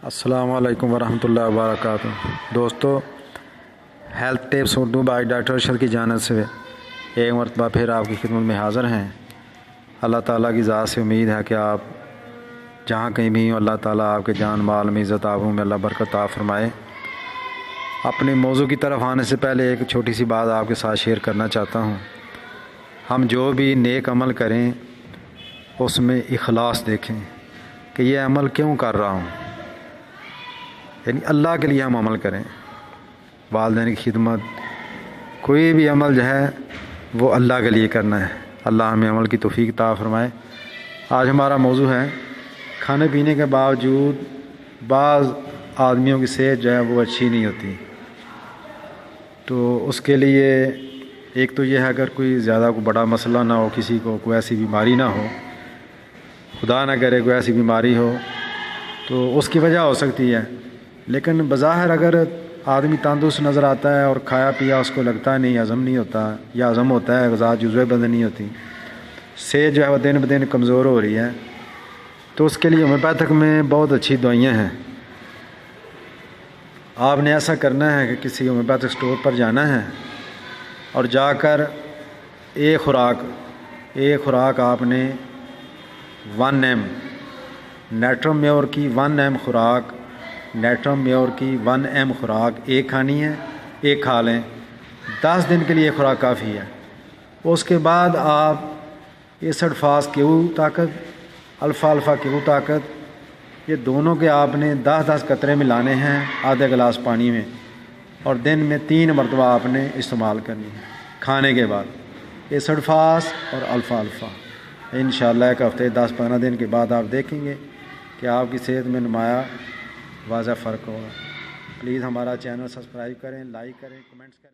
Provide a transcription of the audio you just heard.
السلام علیکم ورحمۃ اللہ وبرکاتہ۔ دوستو، health tips Urdu by doctor Arshad کی جانب سے ایک مرتبہ پھر آپ کی خدمت میں حاضر ہیں۔ اللہ تعالیٰ کی ذات سے امید ہے کہ آپ جہاں کہیں بھی ہوں، اللہ تعالیٰ آپ کے جان مال میں عزت آبرو میں اللہ برکت عطا فرمائے۔ اپنے موضوع کی طرف آنے سے پہلے ایک چھوٹی سی بات آپ کے ساتھ شیئر کرنا چاہتا ہوں۔ ہم جو بھی نیک عمل کریں اس میں اخلاص دیکھیں کہ یہ عمل کیوں کر رہا ہوں، یعنی اللہ کے لیے ہم عمل کریں۔ والدین کی خدمت، کوئی بھی عمل جو ہے وہ اللہ کے لیے کرنا ہے۔ اللہ ہمیں عمل کی توفیق عطا فرمائے۔ آج ہمارا موضوع ہے کھانے پینے کے باوجود بعض آدمیوں کی صحت جو ہے وہ اچھی نہیں ہوتی۔ تو اس کے لیے ایک تو یہ ہے، اگر کوئی زیادہ کوئی بڑا مسئلہ نہ ہو، کسی کو کوئی ایسی بیماری نہ ہو، خدا نہ کرے کوئی ایسی بیماری ہو تو اس کی وجہ ہو سکتی ہے۔ لیکن بظاہر اگر آدمی تندرست نظر آتا ہے اور کھایا پیا اس کو لگتا نہیں، ہضم نہیں ہوتا، یا ہضم ہوتا ہے غذا جزوِ بدن نہیں ہوتی، صحت جو ہے وہ دن بدن کمزور ہو رہی ہے، تو اس کے لیے ہومیوپیتھک میں بہت اچھی دوائیاں ہیں۔ آپ نے ایسا کرنا ہے کہ کسی ہومیوپیتھک اسٹور پر جانا ہے اور جا کر ایک خوراک آپ نے 1 ایم نیٹرم میور کی 1 ایم خوراک، نیٹرم میور کی 1 ایم خوراک ایک کھانی ہے، ایک کھا لیں۔ 10 دن کے لیے خوراک کافی ہے۔ اس کے بعد آپ ایسڈ فاس کیو طاقت، الفا کیو طاقت، یہ دونوں کے آپ نے 10 قطرے ملانے ہیں آدھے گلاس پانی میں، اور دن میں 3 مرتبہ آپ نے استعمال کرنی ہے کھانے کے بعد، ایسڈ فاس اور الفا۔ انشاءاللہ ایک ہفتے 10-15 دن کے بعد آپ دیکھیں گے کہ آپ کی صحت میں نمایاں واضح فرق ہوگا۔ پلیز ہمارا چینل سبسکرائب کریں، لائک کریں، کمنٹس کریں۔